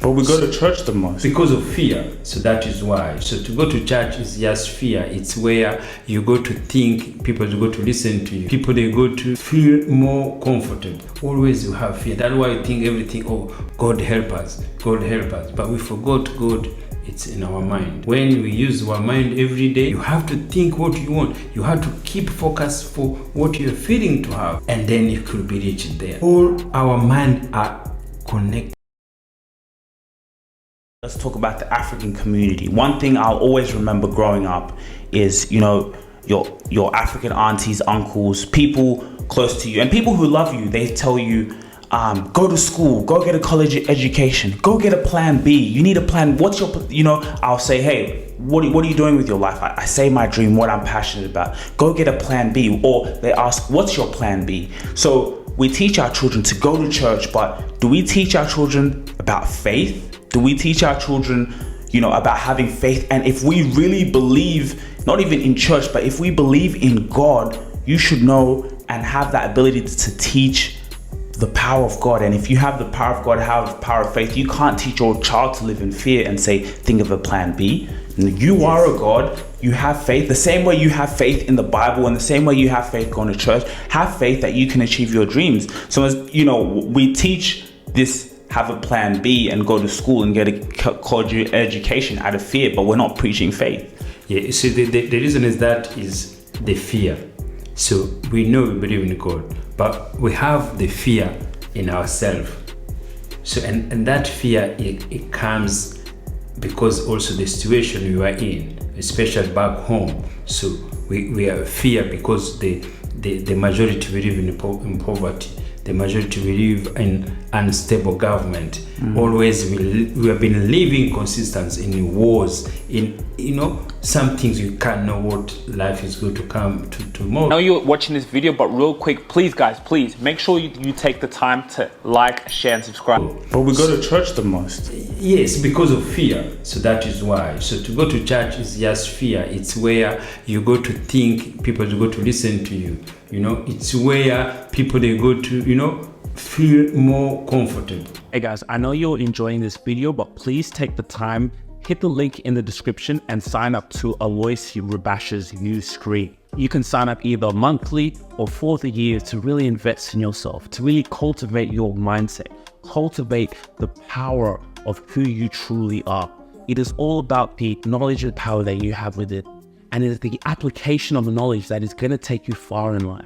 But we go to church the most. Because of fear. So that is why. So to go to church is just fear. It's where you go to think, people go to listen to you. People, they go to feel more comfortable. Always you have fear. That's why you think everything, oh, God help us. God help us. But we forgot God. It's in our mind. When we use our mind every day, you have to think what you want. You have to keep focus for what you're feeling to have. And then you could be reached there. All our mind are connected. Let's talk about the African community. One thing I'll always remember growing up is, you know, your African aunties, uncles, people close to you, and people who love you, they tell you, go to school, go get a college education, go get a plan B. You need a plan. What's your, you know, I'll say, hey, what are you doing with your life? I say my dream, what I'm passionate about. Go get a plan B. Or they ask, what's your plan B? So we teach our children to go to church, but do we teach our children about faith? Do we teach our children, you know, about having faith? And if we really believe, not even in church, but if we believe in God, you should know and have that ability to teach the power of God. And if you have the power of God, have the power of faith, you can't teach your child to live in fear and say, think of a plan B. You are a God, you have faith. The same way you have faith in the Bible and the same way you have faith going to church, have faith that you can achieve your dreams. So as you know, we teach this, have a plan B and go to school and get a college education out of fear, but we're not preaching faith. Yeah, so the reason is that is the fear. So we know we believe in God, but we have the fear in ourselves. So and that fear, it comes because also the situation we are in, especially back home. So we are fear because the majority we live in poverty. The majority we live in unstable government. Always we have been living consistent in wars, in, you know, some things you can't know what life is going to come to tomorrow. I know you're watching this video, but real quick, please guys, please make sure you take the time to like, share and subscribe. But we go to church the most. Yes, because of fear. So that is why. So to go to church is just fear. It's where you go to think, people go to listen to you. You know, it's where people, they go to, you know, feel more comfortable. Hey guys, I know you're enjoying this video, but please take the time, hit the link in the description and sign up to Alois Rubasha's new screen. You can sign up either monthly or for the year to really invest in yourself, to really cultivate your mindset, cultivate the power of who you truly are. It is all about the knowledge and power that you have within. And it is the application of the knowledge that is going to take you far in life.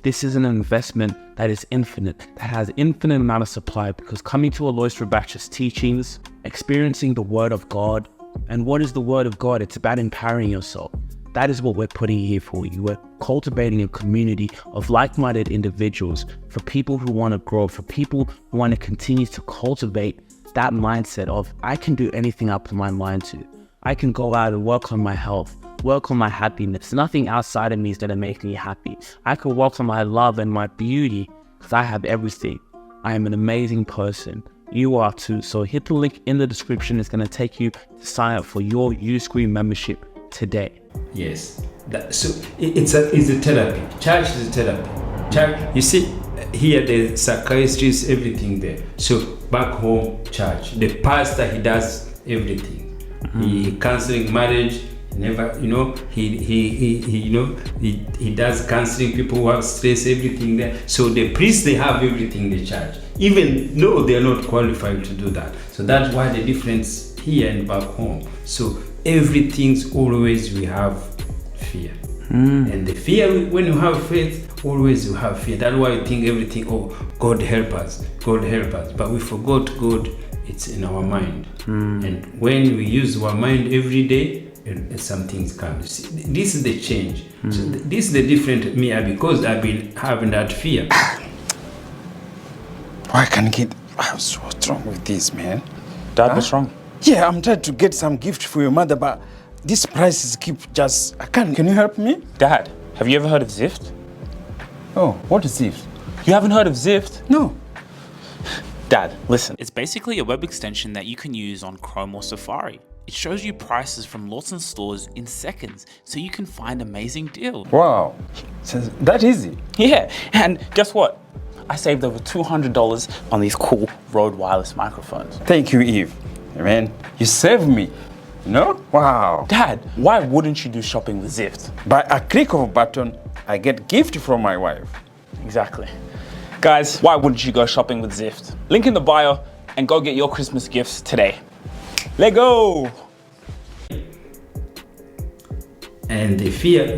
This is an investment that is infinite, that has infinite amount of supply, because coming to Alois Rubasha's teachings, experiencing the word of God. And what is the word of God? It's about empowering yourself. That is what we're putting here for you. We're cultivating a community of like-minded individuals, for people who want to grow, for people who want to continue to cultivate that mindset of, I can do anything I put my mind to. I can go out and work on my health, work on my happiness. Nothing outside of me is going to make me happy. I can work on my love and my beauty because I have everything. I am an amazing person. You are too. So hit the link in the description. It's going to take you to sign up for your Uscreen membership today. Yes. So it's a therapy. Church is a therapy. Church, you see, here the psychiatrist, everything there. So back home, church. The pastor, he does everything. He counseling marriage. Never, you know, he does counseling people who have stress, everything there. So the priests, they have everything in the church, even though they are not qualified to do that. So that's why the difference here and back home. So everything's always we have fear. And the fear, when you have faith, always you have fear. That's why you think everything, oh, God help us, God help us. But we forgot God, it's in our mind. And when we use our mind every day, some things come. See, this is the change. So this is the different me, because I've been having that fear. Why can't get? What's wrong with this, man? Dad, what's wrong? Yeah, I'm trying to get some gift for your mother, but these prices keep just. I can't. Can you help me? Dad, have you ever heard of Zift? Oh, what is Zift? You haven't heard of Zift? No. Dad, listen. It's basically a web extension that you can use on Chrome or Safari. It shows you prices from lots and stores in seconds, so you can find amazing deals. Wow, so that easy? Yeah, and guess what? I saved over $200 on these cool Rode wireless microphones. Thank you, Eve. Man, you saved me. You know? Wow. Dad, why wouldn't you do shopping with Zift? By a click of a button, I get gift from my wife. Exactly. Guys, why wouldn't you go shopping with Zift? Link in the bio and go get your Christmas gifts today. Let go! And the fear,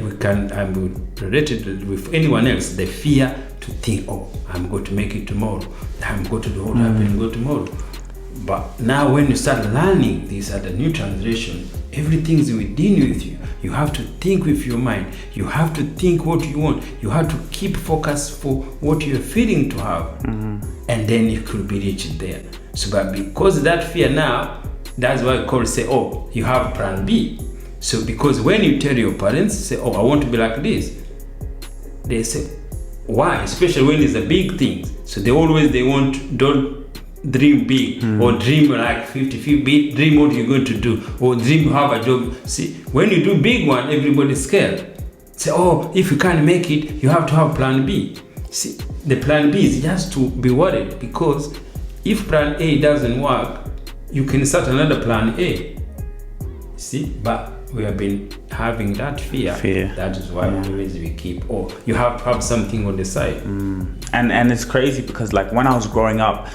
I would relate it with anyone else, the fear to think, oh, I'm going to make it tomorrow. I'm going to do what happened, go tomorrow. But now when you start learning this at a new translation, everything's within with you. You have to think with your mind. You have to think what you want. You have to keep focus for what you're feeling to have. And then you could be reached there. So, but because that fear now, that's why I call say, oh, you have plan B. So because when you tell your parents, say, oh, I want to be like this, they say, why? Especially when it's the big things. So they want, don't dream big or dream like 50, dream what you're going to do or dream have a job. See, when you do big one, everybody's scared. Say, oh, if you can't make it, you have to have plan B. See, the plan B is just to be worried, because if plan A doesn't work, you can start another plan A. See, but we have been having that fear. That is why always we keep, oh, you have to have something on the side. And it's crazy because like when I was growing up,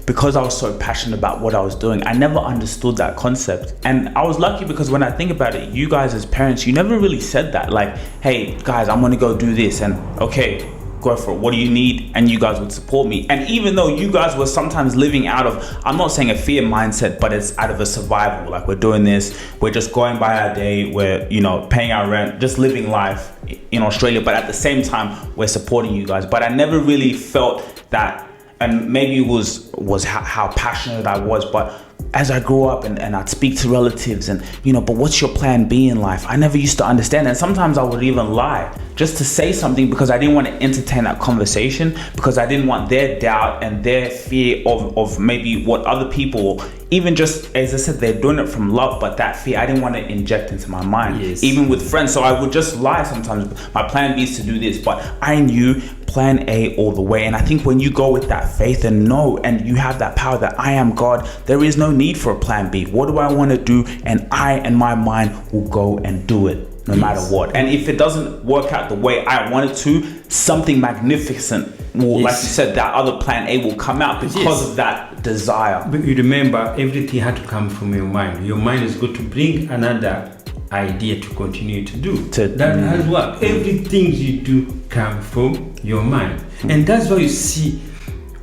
because I was so passionate about what I was doing, I never understood that concept. And I was lucky because when I think about it, you guys as parents, you never really said that. Like, hey guys, I'm gonna go do this, and okay, go for it. What do you need? And you guys would support me. And even though you guys were sometimes living out of, I'm not saying a fear mindset, but it's out of a survival. Like, we're doing this, we're just going by our day, we're, you know, paying our rent, just living life in Australia. But at the same time, we're supporting you guys. But I never really felt that, and maybe it was how passionate I was, but as I grew up and I'd speak to relatives and, you know, but what's your plan B in life? I never used to understand. And sometimes I would even lie just to say something because I didn't want to entertain that conversation, because I didn't want their doubt and their fear of maybe what other people, even just, as I said, they're doing it from love, but that fear, I didn't want to inject into my mind, even with friends. So I would just lie sometimes. My plan B is to do this, but I knew plan A all the way. And I think when you go with that faith and know, and you have that power that I am God, there is no need for a plan B. What do I want to do? And I and my mind will go and do it no matter what. And if it doesn't work out the way I want it to, something magnificent will, like you said, that other plan A will come out because of that desire. But you remember, everything had to come from your mind. Your mind is going to bring another idea to continue to do. That has worked. Everything you do come from your mind. And that's why you see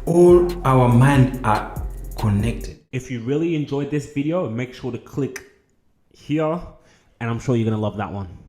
all our mind are connected. If you really enjoyed this video, make sure to click here, and I'm sure you're gonna love that one.